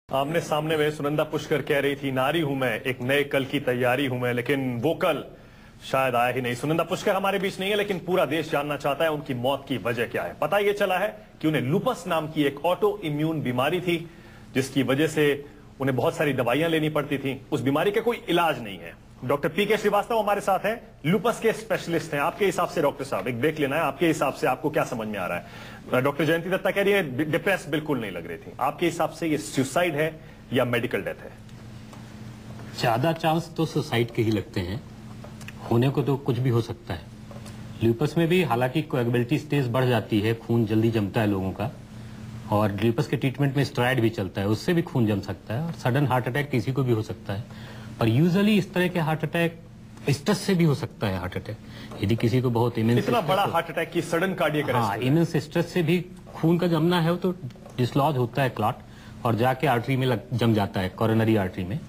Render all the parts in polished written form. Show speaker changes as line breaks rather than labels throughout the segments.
आमने सामने में सुनंदा पुष्कर कह रही थी, नारी हूं मैं, एक नए कल की तैयारी हूं मैं, लेकिन वो कल शायद आया ही नहीं। सुनंदा पुष्कर हमारे बीच नहीं है, लेकिन पूरा देश जानना चाहता है उनकी मौत की वजह क्या है। पता ये चला है कि उन्हें लूपस नाम की एक ऑटो इम्यून बीमारी थी, जिसकी वजह से उन्हें बहुत सारी दवाइयां लेनी पड़ती थी। उस बीमारी का कोई इलाज नहीं है। डॉक्टर पीके श्रीवास्तव हमारे साथ हैं, लूपस के स्पेशलिस्ट हैं। आपके हिसाब से डॉक्टर साहब एक ब्रेक लेना है, आपके हिसाब से आपको क्या समझ में आ रहा है? डॉक्टर जयंती दत्ता कह रही है डिप्रेस बिल्कुल नहीं लग रही थी। आपके हिसाब से ये सुसाइड है या मेडिकल डेथ है?
ज्यादा चांस तो सुसाइड के ही लगते हैं, होने को तो कुछ भी हो सकता है। ल्यूपस में भी हालांकि कोएगुलेबिलिटी स्टेज बढ़ जाती है, खून जल्दी जमता है लोगों का, और ल्यूपस के ट्रीटमेंट में स्टेरॉइड भी चलता है, उससे भी खून जम सकता है और सडन हार्ट अटैक किसी को भी हो सकता है। पर यूजुअली इस तरह के हार्ट अटैक स्ट्रेस से भी हो सकता है। हार्ट अटैक यदि किसी को बहुत
इतना बड़ा हार्ट अटैक की सडन कार्डियक अरेस्ट,
हाँ, इमेंस स्ट्रेस से भी खून का जमना है तो डिसलॉज होता है क्लॉट, और जाके आर्टरी में जम जाता है, कोरोनरी आर्टरी में,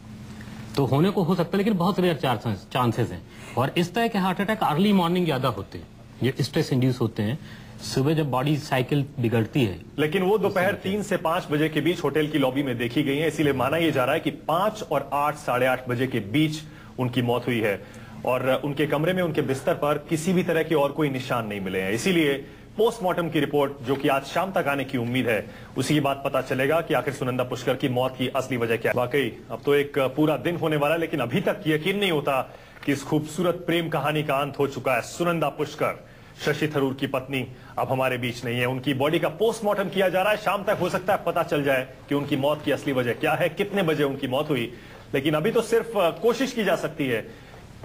तो होने को हो सकता है, लेकिन बहुत रेयर चांसेस हैं। और इस तरह के हार्ट अटैक अर्ली मॉर्निंग ज्यादा होते हैं, ये स्ट्रेस इंड्यूस होते हैं, सुबह जब बॉडी साइकिल बिगड़ती है।
लेकिन वो दोपहर 3 से 5 बजे के बीच होटल की लॉबी में देखी गई है, इसीलिए माना यह जा रहा है कि 5 और 8 साढ़े 8 बजे के बीच उनकी मौत हुई है, और उनके कमरे में उनके बिस्तर पर किसी भी तरह के और कोई निशान नहीं मिले हैं। इसीलिए पोस्टमार्टम की रिपोर्ट, जो कि आज शाम तक आने की उम्मीद है, उसी के बाद पता चलेगा कि आखिर सुनंदा पुष्कर की मौत की असली वजह क्या है। वाकई अब तो एक पूरा दिन होने वाला है, लेकिन अभी तक यकीन नहीं होता कि इस खूबसूरत प्रेम कहानी का अंत हो चुका है। सुनंदा पुष्कर, शशि थरूर की पत्नी, अब हमारे बीच नहीं है। उनकी बॉडी का पोस्टमार्टम किया जा रहा है, शाम तक हो सकता है पता चल जाए कि उनकी मौत की असली वजह क्या है, कितने बजे उनकी मौत हुई। लेकिन अभी तो सिर्फ कोशिश की जा सकती है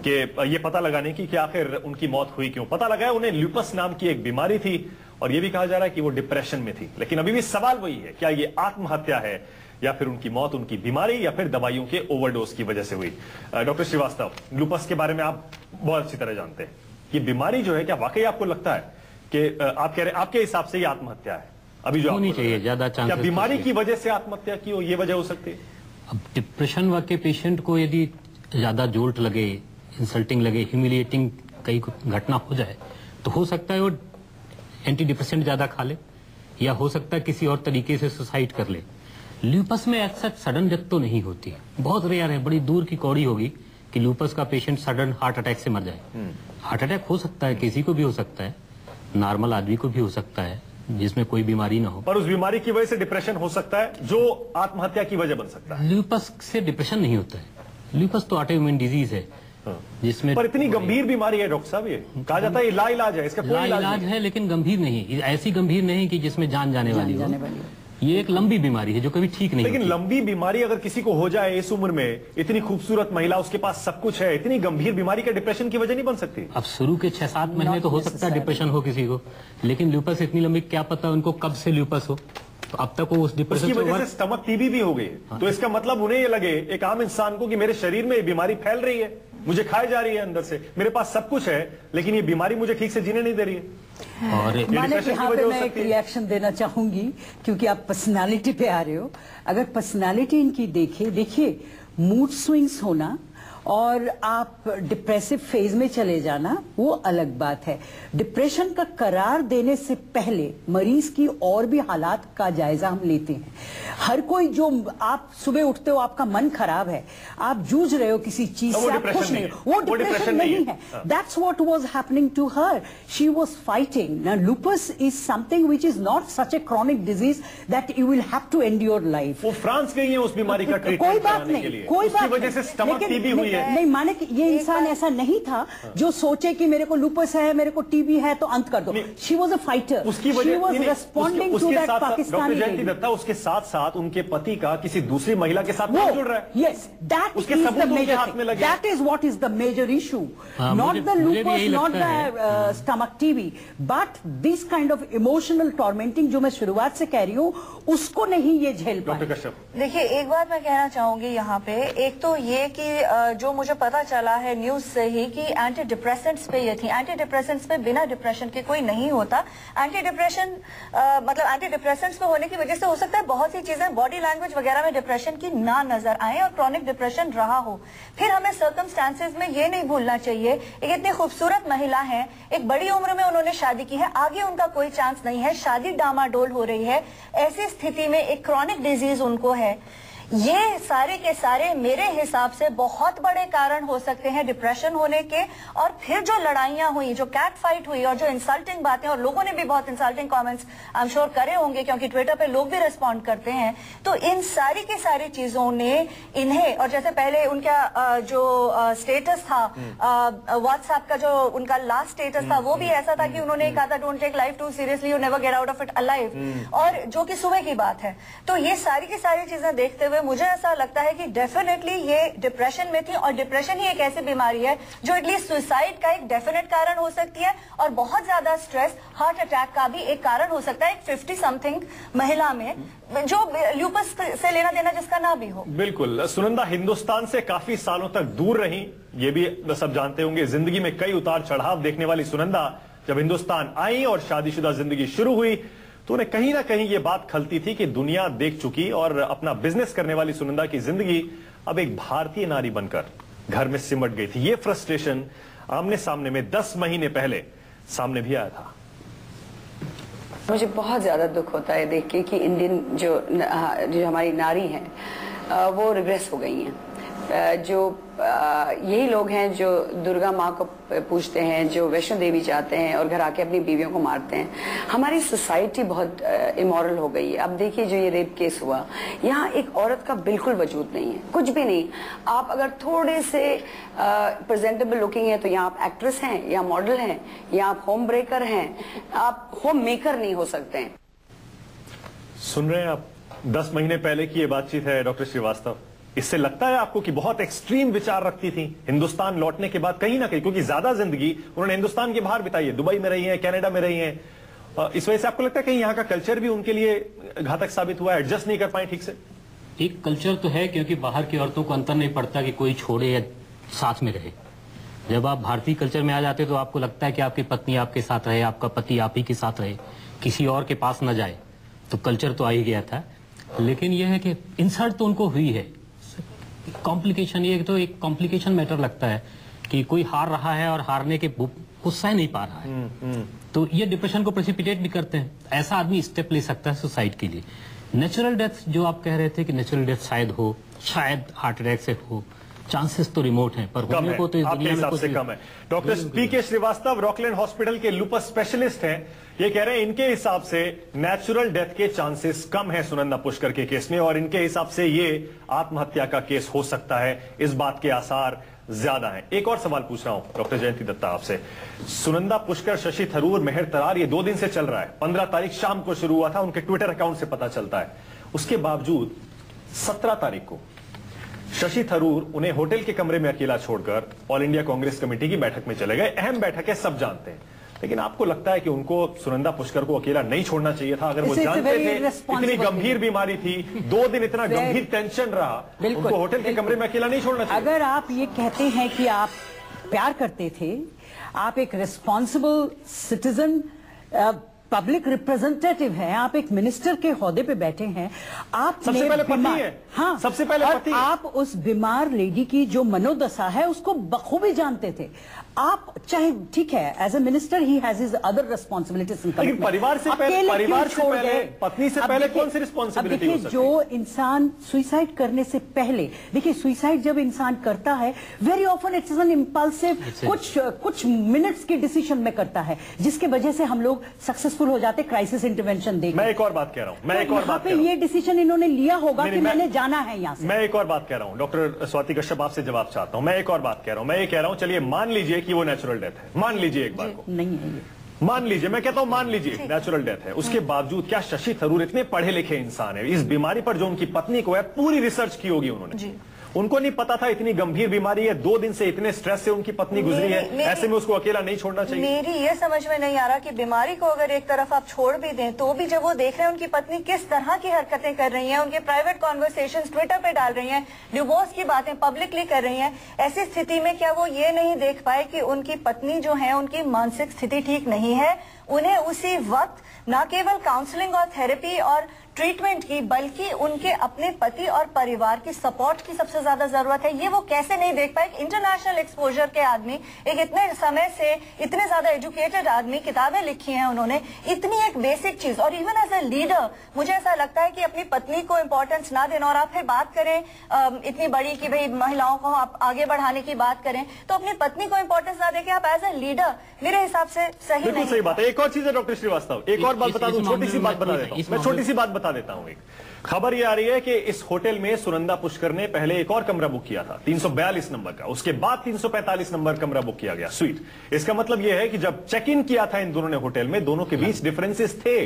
कि ये पता लगाने की कि आखिर उनकी मौत हुई क्यों। पता लगा है उन्हें ल्यूपस नाम की एक बीमारी थी, और यह भी कहा जा रहा है कि वो डिप्रेशन में थी। लेकिन अभी भी सवाल वही है, क्या ये आत्महत्या है या फिर उनकी मौत उनकी बीमारी या फिर दवाइयों के ओवरडोज की वजह से हुई? डॉक्टर श्रीवास्तव, लूपस के बारे में आप बहुत अच्छी तरह जानते हैं। ये बीमारी जो है, क्या वाकई आपको लगता है कि आप कह रहे हैं आपके हिसाब से ये आत्महत्या है? अभी जो
होनी चाहिए ज्यादा चांस,
क्या बीमारी की वजह से आत्महत्या की हो, ये वजह हो सकती है?
अब डिप्रेशन वाले पेशेंट को यदि ज्यादा जोल्ट लगे, इंसल्टिंग लगे, ह्यूमिलिएटिंग कई घटना हो जाए, तो हो सकता है वो एंटी डिप्रेसेंट ज्यादा खा ले, या हो सकता है किसी और तरीके से सुसाइड कर ले। ल्यूपस में ऐसा सडन डेथ तो नहीं होती है, बहुत रेयर है, बड़ी दूर की कौड़ी होगी कि ल्यूपस का पेशेंट सडन हार्ट अटैक से मर जाए। हार्ट अटैक हो सकता है, किसी को भी हो सकता है, नॉर्मल आदमी को भी हो सकता है जिसमें कोई बीमारी ना हो, पर
उस बीमारी की वजह से डिप्रेशन हो सकता है जो आत्महत्या की वजह बन सकता है।
ल्यूपस से डिप्रेशन नहीं होता है, ल्यूपस तो ऑटो इम्यून डिजीज है, जिसमें
पर इतनी गंभीर बीमारी है डॉक्टर साहब, ये कहा जाता है लाइलाज है, इसका कोई
इलाज है, लेकिन गंभीर नहीं, ऐसी गंभीर नहीं कि जिसमें जान जाने वाली हो। ये एक लंबी बीमारी है जो कभी ठीक नहीं।
लेकिन लंबी बीमारी अगर किसी को हो जाए इस उम्र में, इतनी खूबसूरत महिला, उसके पास सब कुछ है, इतनी गंभीर बीमारी का डिप्रेशन की वजह नहीं बन सकती?
अब शुरू के 6-7 महीने तो हो सकता है डिप्रेशन हो किसी को, लेकिन ल्यूपस इतनी लंबी, क्या पता उनको कब से ल्यूपस हो, तो अब तक वो उस डिप्रेशन
की वजह से स्टमक टीबी भी हो गई। तो इसका मतलब उन्हें ये लगे, एक आम इंसान को, कि मेरे शरीर में ये बीमारी फैल रही है, मुझे खाए जा रही है अंदर से, मेरे पास सब कुछ है, लेकिन ये बीमारी मुझे ठीक से जीने नहीं दे रही है।
और मालिक, यहाँ पे मैं एक रिएक्शन देना चाहूंगी, क्योंकि आप पर्सनालिटी पे आ रहे हो। अगर पर्सनालिटी इनकी देखिए मूड स्विंग्स होना और आप डिप्रेसिव फेज में चले जाना, वो अलग बात है। डिप्रेशन का करार देने से पहले मरीज की और भी हालात का जायजा हम लेते हैं। हर कोई, जो आप सुबह उठते हो, आपका मन खराब है, आप जूझ रहे हो किसी चीज से, आप खुश नहीं हो, वो डिप्रेशन नहीं है। That's what was happening to her, she was fighting. Now lupus is something which is not such a chronic disease that you will have to endure life.
वो फ्रांस गई है उस बीमारी का ट्रीटमेंट
कोई बात नहीं, कोई बात
वजह से स्टमक टीबी हुई है।
नहीं माने कि ये इंसान ऐसा नहीं था जो सोचे कि मेरे को लूपस है, मेरे को टीबी है तो अंत कर दो। शी वाज अ फाइटर,
उसकी वजह
she was responding to that Pakistani.
Doctor Jayanti Datta, उसके साथ साथ उनके पति का किसी दूसरी महिला के साथ जुड़ रहा है।
यस, दैट
उसके सबूत उनके हाथ में लगे।
That is what is the major issue, not the lupus, not the stomach TB, but this kind of emotional tormenting जो मैं शुरुआत से कह रही हूँ, उसको नहीं ये झेल पाए।
देखिए, एक बात मैं कहना चाहूंगी यहाँ पे, एक तो ये कि जो मुझे पता चला है न्यूज से ही कि एंटी डिप्रेसेंट्स पे ये थी। एंटी डिप्रेसेंट्स पे बिना डिप्रेशन के कोई नहीं होता। एंटी डिप्रेशन मतलब एंटी डिप्रेसेंट्स पे होने की वजह से हो सकता है बहुत सी चीजें बॉडी लैंग्वेज वगैरह में डिप्रेशन की ना नजर आए और क्रॉनिक डिप्रेशन रहा हो। फिर हमें सर्कमस्टांसेस में ये नहीं भूलना चाहिए, एक इतनी खूबसूरत महिला है, एक बड़ी उम्र में उन्होंने शादी की है, आगे उनका कोई चांस नहीं है, शादी डामाडोल हो रही है, ऐसी स्थिति में एक क्रॉनिक डिजीज उनको है, ये सारे के सारे मेरे हिसाब से बहुत बड़े कारण हो सकते हैं डिप्रेशन होने के। और फिर जो लड़ाइयां हुई, जो कैट फाइट हुई और जो इंसल्टिंग बातें, और लोगों ने भी बहुत insulting comments I am sure करे होंगे क्योंकि ट्विटर पे लोग भी रिस्पॉन्ड करते हैं, तो इन सारी की सारी चीजों ने इन्हें, और जैसे पहले उनका जो स्टेटस था व्हाट्सएप का, जो उनका लास्ट स्टेटस था वो भी ऐसा था कि उन्होंने कहा था don't take life too seriously, you never get out of it alive, और जो कि सुबह की बात है। तो ये सारी की सारी चीजें देखते हुए मुझे ऐसा लगता है कि डेफिनेटली ये डिप्रेशन में थी, और डिप्रेशन ही एक ऐसी बीमारी है जो एटलीस्ट सुसाइड का एक डेफिनेट कारण हो सकती है, और बहुत ज्यादा स्ट्रेस हार्ट अटैक का भी एक कारण हो सकता है एक 50 समथिंग महिला में जो ल्यूपस से लेना देना जिसका ना भी हो।
बिल्कुल। सुनंदा हिंदुस्तान से काफी सालों तक दूर रही, ये भी सब जानते होंगे। जिंदगी में कई उतार चढ़ाव देखने वाली सुनंदा जब हिंदुस्तान आई और शादीशुदा जिंदगी शुरू हुई तो उन्हें कहीं ना कहीं ये बात खलती थी कि दुनिया देख चुकी और अपना बिजनेस करने वाली सुनंदा की जिंदगी अब एक भारतीय नारी बनकर घर में सिमट गई थी। ये फ्रस्ट्रेशन आमने सामने में 10 महीने पहले सामने भी आया था।
मुझे बहुत ज्यादा दुख होता है देख के कि इंडियन जो हमारी नारी हैं वो रिग्रेस हो गई हैं। जो यही लोग हैं जो दुर्गा माँ को पूजते हैं, जो वैष्णो देवी जाते हैं और घर आके अपनी बीवियों को मारते हैं। हमारी सोसाइटी बहुत इमोरल हो गई है। अब देखिए जो ये रेप केस हुआ, यहाँ एक औरत का बिल्कुल वजूद नहीं है, कुछ भी नहीं। आप अगर थोड़े से प्रेजेंटेबल लुकिंग है तो यहाँ आप एक्ट्रेस हैं, या मॉडल हैं, या आप होम ब्रेकर हैं, आप होम मेकर नहीं हो सकते हैं।
सुन रहे हैं आप, 10 महीने पहले की ये बातचीत है डॉक्टर श्रीवास्तव। इससे लगता है आपको कि बहुत एक्सट्रीम विचार रखती थी हिंदुस्तान लौटने के बाद कहीं ना कहीं, क्योंकि ज्यादा जिंदगी उन्होंने हिंदुस्तान के बाहर बिताई है, दुबई में रही है, कनाडा में रही है। इस वजह से आपको लगता है कहीं यहाँ का कल्चर भी उनके लिए घातक साबित हुआ, एडजस्ट नहीं कर पाए ठीक से?
एक कल्चर तो है, क्योंकि बाहर की औरतों को अंतर नहीं पड़ता कि कोई छोड़े या साथ में रहे। जब आप भारतीय कल्चर में आ जाते तो आपको लगता है कि आपकी पत्नी आपके साथ रहे, आपका पति आप ही के साथ रहे, किसी और के पास न जाए। तो कल्चर तो आ ही गया था। लेकिन यह है कि इंसल्ट तो उनको हुई है। कॉम्प्लिकेशन, ये तो एक कॉम्प्लिकेशन मैटर लगता है कि कोई हार रहा है और हारने के गुस्सा नहीं पा रहा है, तो ये डिप्रेशन को प्रेसिपिटेट भी करते हैं। ऐसा आदमी स्टेप ले सकता है सुसाइड के लिए। नेचुरल डेथ जो आप कह रहे थे कि नेचुरल डेथ शायद हो, शायद हार्ट अटैक से हो, चांसेस तो रिमोट हैं, पर होने को तो इस दुनिया में कुछ
कम है। डॉक्टर पीके श्रीवास्तव रॉकलैंड हॉस्पिटल के लूपस स्पेशलिस्ट हैं। ये कह रहे हैं इनके हिसाब से नेचुरल डेथ के चांसेस कम है सुनंदा पुष्कर के केस में, और इनके हिसाब से ये आत्महत्या का केस हो सकता है, इस बात के आसार ज्यादा हैं। एक और सवाल पूछ रहा हूं डॉक्टर जयंती दत्ता आपसे। सुनंदा पुष्कर, शशि थरूर, मेहर तरार, ये 2 दिन से चल रहा है। 15 तारीख शाम को शुरू हुआ था, उनके ट्विटर अकाउंट से पता चलता है। उसके बावजूद 17 तारीख को शशि थरूर उन्हें होटल के कमरे में अकेला छोड़कर ऑल इंडिया कांग्रेस कमेटी की बैठक में चले गए। अहम बैठक है, सब जानते हैं, लेकिन आपको लगता है कि उनको सुनंदा पुष्कर को अकेला नहीं छोड़ना चाहिए था? अगर वो जानते थे इतनी गंभीर बीमारी थी, 2 दिन इतना गंभीर टेंशन रहा, उनको होटल के कमरे में अकेला नहीं छोड़ना चाहिए?
अगर आप ये कहते हैं कि आप प्यार करते थे, आप एक रिस्पॉन्सिबल सिटीजन पब्लिक रिप्रेजेंटेटिव हैं, आप एक मिनिस्टर के ओहदे पे बैठे हैं, आप
सबसे पहले पति है।
हाँ,
सबसे पहले पति।
आप उस बीमार लेडी की जो मनोदशा है उसको बखूबी जानते थे। आप चाहे ठीक है, as a minister he has his other responsibilities.
लेकिन परिवार से पहले, पत्नी से पहले कौन सी रिस्पॉन्सिबिलिटी हो सकती है?
जो इंसान सुसाइड करने से पहले, देखिए सुसाइड जब इंसान करता है very often it's an impulsive, कुछ मिनट्स के डिसीजन में करता है, जिसके वजह से हम लोग सक्सेसफुल हो जाते क्राइसिस इंटरवेंशन देकर।
मैं एक और बात कह रहा हूं, मैं एक और बात कह रहा हूं,
ये डिसीजन इन्होंने लिया होगा कि मैंने जाना है यहां से।
मैं एक और बात कह रहा हूं, डॉक्टर स्वाति कश्यप आपसे जवाब चाहता हूं। मैं एक और बात कह रहा हूं, मैं ये कह रहा हूं, चलिए मान लीजिए कि वो नेचुरल डेथ है, मान लीजिए एक बार को,
नहीं है ये,
मान लीजिए, मैं कहता हूं मान लीजिए नेचुरल डेथ है, उसके बावजूद क्या शशि थरूर इतने पढ़े लिखे इंसान है, इस बीमारी पर जो उनकी पत्नी को है पूरी रिसर्च की होगी उन्होंने, उनको नहीं पता था इतनी गंभीर बीमारी है, 2 दिन से इतने स्ट्रेस से उनकी पत्नी गुजरी है, ऐसे में उसको अकेला नहीं छोड़ना चाहिए?
मेरी ये समझ में नहीं आ रहा कि बीमारी को अगर एक तरफ आप छोड़ भी दें तो भी जब वो देख रहे हैं उनकी पत्नी किस तरह की हरकतें कर रही हैं, उनके प्राइवेट कॉन्वर्सेशंस ट्विटर पे डाल रही हैं, डिवोर्स की बातें पब्लिकली कर रही हैं, ऐसी स्थिति में क्या वो ये नहीं देख पाए कि उनकी पत्नी जो है उनकी मानसिक स्थिति ठीक नहीं है, उन्हें उसी वक्त न केवल काउंसलिंग और थेरेपी और ट्रीटमेंट की, बल्कि उनके अपने पति और परिवार की सपोर्ट की सबसे ज्यादा जरूरत है। ये वो कैसे नहीं देख पाए? इंटरनेशनल एक्सपोजर के आदमी, एक इतने समय से इतने ज्यादा एजुकेटेड आदमी, किताबें लिखी हैं उन्होंने, इतनी एक बेसिक चीज, और इवन एज ए लीडर मुझे ऐसा लगता है कि अपनी पत्नी को इंपॉर्टेंस ना देना, और आप फिर बात करें इतनी बड़ी कि भाई महिलाओं को आप आगे बढ़ाने की बात करें, तो अपनी पत्नी को इंपॉर्टेंस ना देके आप एज ए लीडर, मेरे हिसाब से सही नहीं।
सही बात है। एक और चीज है डॉक्टर श्रीवास्तव, एक और बात बता दूं, छोटी सी बात बता देता हूं, मैं छोटी सी बात बता देता हूं। एक खबर ये आ रही है कि इस होटल में सुनंदा पुष्कर ने पहले एक और कमरा बुक किया था 342 नंबर का, उसके बाद 345 नंबर कमरा बुक किया गया, स्वीट। इसका मतलब यह है कि जब चेक इन किया था इन दोनों ने होटल में, दोनों के बीच डिफरेंसेस थे।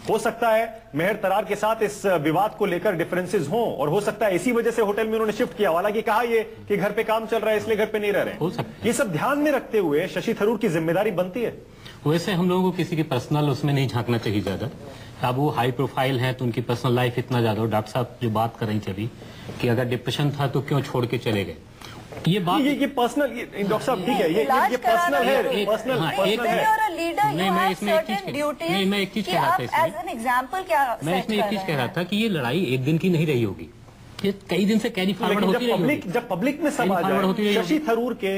हो सकता है मेहर तरार के साथ इस विवाद को लेकर डिफरेंसेस हों, और हो सकता है इसी वजह से होटल में उन्होंने शिफ्ट किया। हालांकि कहा ये कि घर पे काम चल रहा है इसलिए घर पे नहीं रह रहे। ये सब ध्यान में रखते हुए शशि थरूर की जिम्मेदारी बनती है।
वैसे हम लोगों को किसी की पर्सनल उसमें नहीं झांकना चाहिए ज्यादा। अब वो हाई प्रोफाइल हैं तो उनकी पर्सनल लाइफ इतना ज्यादा हो। डॉक्टर साहब जो बात कर रही थी अभी कि अगर डिप्रेशन था तो क्यों छोड़ के चले गए, ये बात
ये पर्सनल, डॉक्टर साहब ठीक है, ये पर्सनल है, पर्सनल है।
नहीं, मैं इसमें एक चीज कह रहा था, मैं इसमें एक चीज कह रहा था कि ये लड़ाई एक दिन की नहीं रही होगी, ये कई दिन से कैरी फॉरवर्ड होती रही होगी।
जब पब्लिक में सब आ जाए, शशि थरूर के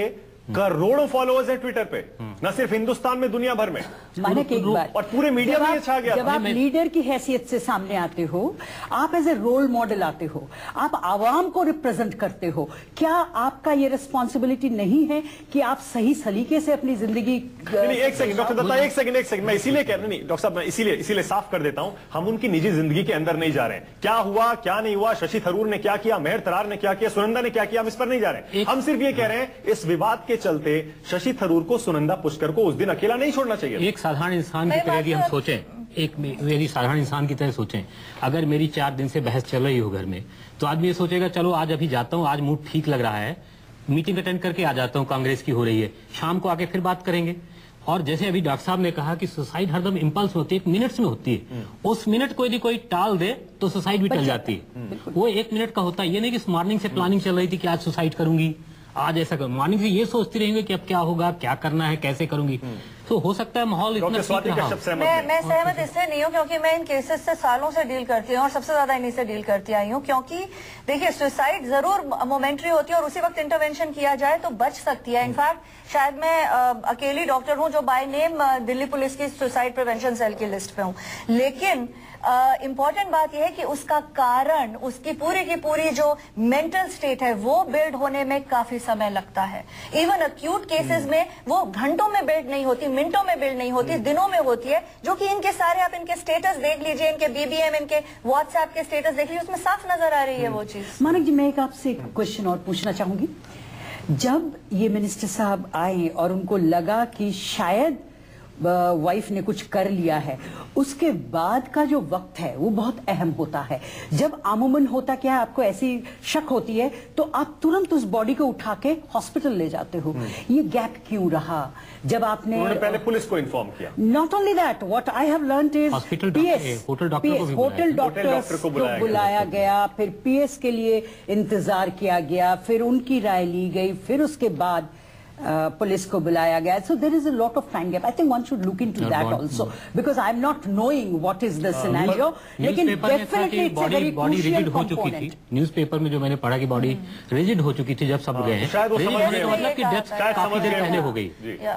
करोड़ों फॉलोअर्स हैं ट्विटर पे, न सिर्फ हिंदुस्तान में, दुनिया भर में,
मानक एक बात,
और पूरे मीडिया में ये छा गया।
जब आप लीडर की हैसियत से सामने आते हो, आप एज ए रोल मॉडल आते हो, आप आवाम को रिप्रेजेंट करते हो, क्या आपका ये रिस्पॉन्सिबिलिटी नहीं है कि आप सही सलीके से अपनी जिंदगी?
एक सेकंड डॉक्टर दत्ता, एक सेकंड, मैं इसीलिए कह रहा नहीं डॉक्टर साहब, मैं इसीलिए साफ कर देता हूं, हम उनकी निजी जिंदगी के अंदर नहीं जा रहे हैं। क्या हुआ क्या नहीं हुआ, शशि थरूर ने क्या किया, मेहर तरार ने क्या किया, सुनंदा ने क्या किया, हम इस पर नहीं जा रहे हैं। हम सिर्फ ये कह रहे हैं इस विवाद के चलते शशि थरूर को, सुनंदा पुष्कर को उस दिन अकेला नहीं छोड़ना चाहिए।
एक साधारण इंसान की तरह हम सोचें, एक मेरी साधारण इंसान की तरह सोचें, अगर मेरी 4 दिन से बहस चल रही हो घर में, तो आदमी ये सोचेगा चलो आज अभी जाता हूं, आज मूड ठीक लग रहा है, मीटिंग अटेंड करके आ जाता हूं, कांग्रेस की हो रही है, शाम को आके फिर बात करेंगे। और जैसे अभी डॉक्टर साहब ने कहा कि सुसाइड हरदम इंपल्स होती है, 1 मिनट में होती है, उस मिनट को यदि कोई टाल दे तो सुसाइड भी टल जाती है। वो 1 मिनट का होता है, ये नहीं कि मॉर्निंग से प्लानिंग चल रही थी कि आज सुसाइड करूंगी, आज ऐसा कर, मॉर्निंग से ये सोचती रहेंगे कि अब क्या होगा, क्या करना है, कैसे करूंगी। तो हो सकता है माहौल इतना ठीक रहा।
मैं सहमत इसलिए नहीं हूँ क्योंकि मैं इन केसेस से सालों से डील करती हूँ, और सबसे ज्यादा इन्हीं से डील करती आई हूँ। क्योंकि देखिए, सुसाइड जरूर मोमेंट्री होती है और उसी वक्त इंटरवेंशन किया जाए तो बच सकती है। इनफैक्ट शायद मैं अकेली डॉक्टर हूँ जो बाय नेम दिल्ली पुलिस की सुसाइड प्रिवेंशन सेल की लिस्ट पे हूँ, लेकिन इम्पॉर्टेंट बात यह है कि उसका कारण, उसकी पूरी की पूरी जो मेंटल स्टेट है वो बिल्ड होने में काफी समय लगता है। इवन अक्यूट केसेस में वो घंटों में बिल्ड नहीं होती, मिनटों में बिल्ड नहीं होती, दिनों में होती है, जो कि इनके सारे, आप इनके स्टेटस देख लीजिए, इनके बीबीएम, इनके व्हाट्सएप के स्टेटस देख लीजिए, उसमें साफ नजर आ रही है वो चीज।
मानक जी, मैं एक आपसे क्वेश्चन और पूछना चाहूंगी। जब ये मिनिस्टर साहब आए और उनको लगा कि शायद वाइफ ने कुछ कर लिया है, उसके बाद का जो वक्त है वो बहुत अहम होता है। जब आमूमन होता क्या है, आपको ऐसी शक होती है तो आप तुरंत उस बॉडी को उठा के हॉस्पिटल ले जाते हो। ये गैप क्यों रहा? जब आपने
पहले पुलिस को इन्फॉर्म किया।
Not only that, what I have learned is
hotel
doctor को बुलाया गया, फिर पीएस के लिए इंतजार किया गया, फिर उनकी राय ली गई, फिर उसके बाद पुलिस को बुलाया गया। So there is a lot of time gap. I think one should look into that also, because I'm not knowing what is the scenario. लेकिन definitely it's a very crucial component.
Newspaper में जो मैंने पढ़ा कि body rigid हो चुकी थी जब सब गए हैं। रिजिड होने का मतलब कि डेथ काफी देर पहले हो गई,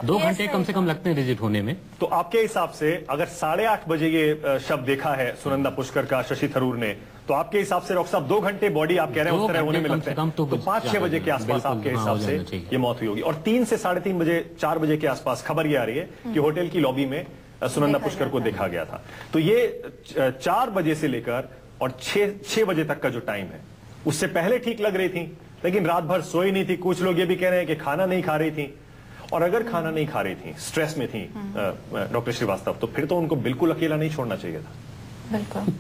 2 घंटे कम से कम लगते हैं रिजिड होने में।
तो आपके हिसाब से अगर 8:30 बजे ये शब्द देखा है सुनंदा पुष्कर का शशि थरूर ने, तो आपके हिसाब से डॉक्टर साहब 2 घंटे बॉडी आप कह रहे हैं उस तरह होने में लगते हैं, तो 5-6 बजे के आसपास आपके हिसाब से ये मौत हुई होगी। और 3 से 3:30 बजे, 4 बजे के आसपास खबर ये आ रही है कि होटल की लॉबी में सुनंदा पुष्कर को देखा गया था। तो ये 4 बजे से लेकर और 6 बजे तक का जो टाइम है, उससे पहले ठीक लग रही थी, लेकिन रात भर सोई नहीं थी। कुछ लोग ये भी कह रहे हैं कि खाना नहीं खा रही थी, और अगर खाना नहीं खा रही थी, स्ट्रेस में थी डॉक्टर श्रीवास्तव, तो फिर तो उनको बिल्कुल अकेला नहीं छोड़ना चाहिए था।
बिल्कुल।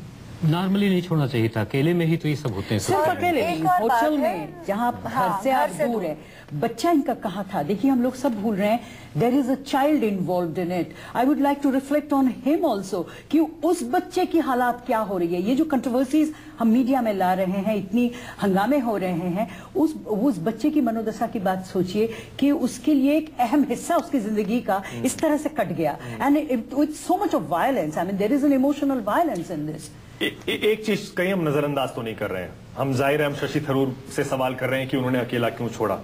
नॉर्मली नहीं छोड़ना चाहिए था, अकेले में ही तो ये सब होते हैं।
सिर्फ अकेले नहीं,
एक और बात
होटल
है,
में जहाँ
हाँ,
घर से आप दूर है, बच्चा इनका कहाँ था? देखिए हम लोग सब भूल रहे हैं, there is a child involved in it. I would like to reflect on him also कि उस बच्चे की हालात क्या हो रही है। ये जो कंट्रोवर्सीज हम मीडिया में ला रहे हैं, इतनी हंगामे हो रहे हैं, उस बच्चे की मनोदशा की बात सोचिए कि उसके लिए एक अहम हिस्सा उसकी जिंदगी का इस तरह से कट गया, and with so much of violence. I mean there is an emotional violence in this.
एक चीज कहीं हम नजरअंदाज तो नहीं कर रहे हैं, हम जाहिर है हम शशि थरूर से सवाल कर रहे हैं कि उन्होंने अकेला क्यों छोड़ा।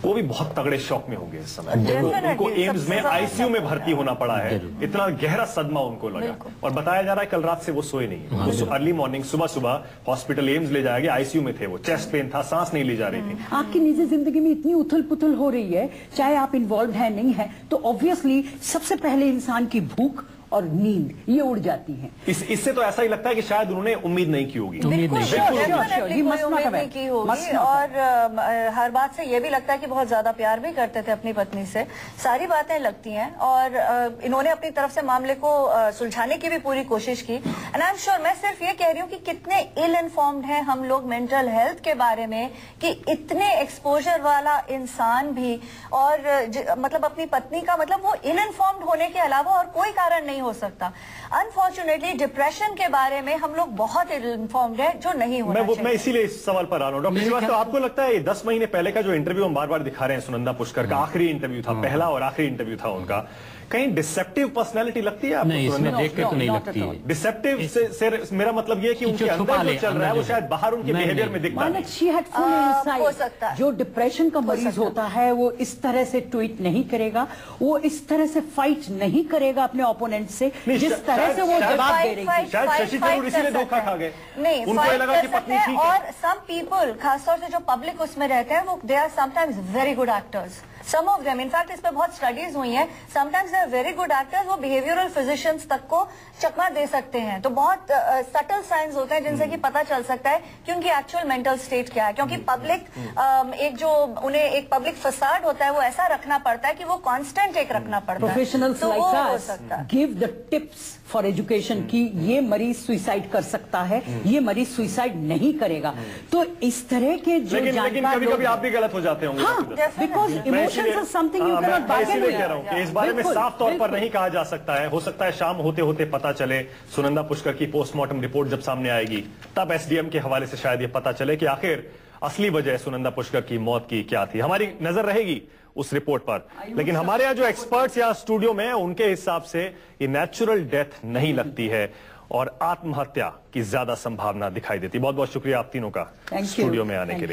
वो भी बहुत तगड़े शौक में होंगे इस समय, उनको एम्स में आईसीयू में भर्ती होना पड़ा है, इतना गहरा सदमा उनको लगा, और बताया जा रहा है कल रात से वो सोए नहीं। तो अर्ली मॉर्निंग सुबह हॉस्पिटल एम्स ले जाया गया, आईसीयू में थे वो, चेस्ट पेन था, सांस नहीं ली जा रही थी।
आपकी निजी जिंदगी में इतनी उथल पुथल हो रही है, चाहे आप इन्वॉल्व है नहीं है, तो ऑब्वियसली सबसे पहले इंसान की भूख और नींद ये उड़ जाती है।
इससे तो ऐसा ही लगता है कि शायद उन्होंने उम्मीद नहीं की होगी।
बिल्कुल
He must not have
नहीं की होगी, और हर बात से ये भी लगता है कि बहुत ज्यादा प्यार भी करते थे अपनी पत्नी से। सारी बातें लगती हैं, और इन्होंने अपनी तरफ से मामले को सुलझाने की भी पूरी कोशिश की। एंड आई एम श्योर, मैं सिर्फ ये कह रही हूँ कि कितने इल इन्फॉर्म्ड हैं हम लोग मेंटल हेल्थ के बारे में, कि इतने एक्सपोजर वाला इंसान भी, और मतलब अपनी पत्नी का, मतलब वो इल इन्फॉर्म्ड होने के अलावा और कोई कारण नहीं हो सकता। अनफॉर्चुनेटली डिप्रेशन के बारे में हम लोग बहुत इन्फॉर्म्ड है, जो नहीं होना चाहिए।
मैं इसीलिए इस सवाल पर आ रहा हूँ। डॉक्टर श्रीवास्तव, आपको लगता है 10 महीने पहले का जो इंटरव्यू हम बार बार दिखा रहे हैं, सुनंदा पुष्कर का आखिरी इंटरव्यू था, पहला और आखिरी इंटरव्यू था उनका, कहीं डिसेप्टिव पर्सनैलिटी लगती है आपको?
नहीं, इसमें देख के तो नहीं लगती है।
डिसेप्टिव से मेरा मतलब ये कि उनके अंदर जो चल रहा है वो शायद बाहर उनके बिहेवियर में दिखता है।
She had full insight.
हो सकता है।
जो डिप्रेशन का मरीज होता है वो इस तरह से ट्वीट नहीं करेगा, वो इस तरह से फाइट नहीं करेगा अपने ओपोनेंट से, जिस तरह से वो जवाब दे रही थी।
शायद शशि थरूर इसीलिए धोखा खा गए,
नहीं,
उनको लगा कि पत्नी ठीक है।
और सम पीपल, खासतौर से जो पब्लिक उसमें रहते हैं, वो they are sometimes very good actors, some of them. In fact इस पे बहुत स्टडीज हुई हैं, sometimes they are very good actors, वो बिहेवियरल फिजिशियंस तक को चकमा दे सकते हैं। तो बहुत सटल साइंस होते हैं जिनसे कि पता चल सकता है कि उनकी एक्चुअल मेंटल स्टेट क्या है, क्योंकि पब्लिक एक जो उन्हें एक पब्लिक फसाड होता है वो ऐसा रखना पड़ता है कि वो कांस्टेंट एक रखना पड़ता है।
प्रोफेशनल्स
तो वो हो सकता
लाइक
है।
Give the tips for education कि ये मरीज सुसाइड कर सकता है, ये मरीज सुसाइड नहीं करेगा। तो इस तरह के जो
लेकिन कभी कभी आप भी गलत हो जाते होंगे।
हाँ, because emotions are something you cannot bargain
मैं कह रहा हूँ कि इस बारे में साफ तौर पर नहीं कहा जा सकता है। हो सकता है शाम होते होते पता चले, सुनंदा पुष्कर की पोस्टमार्टम रिपोर्ट जब सामने आएगी तब एसडीएम के हवाले से शायद ये पता चले कि आखिर असली वजह सुनंदा पुष्कर की मौत की क्या थी। हमारी नजर रहेगी उस रिपोर्ट पर, लेकिन हमारे यहाँ जो एक्सपर्ट्स यहाँ स्टूडियो में हैं उनके हिसाब से ये नेचुरल डेथ नहीं लगती है और आत्महत्या की ज्यादा संभावना दिखाई देती। बहुत बहुत शुक्रिया आप तीनों का स्टूडियो में आने के लिए।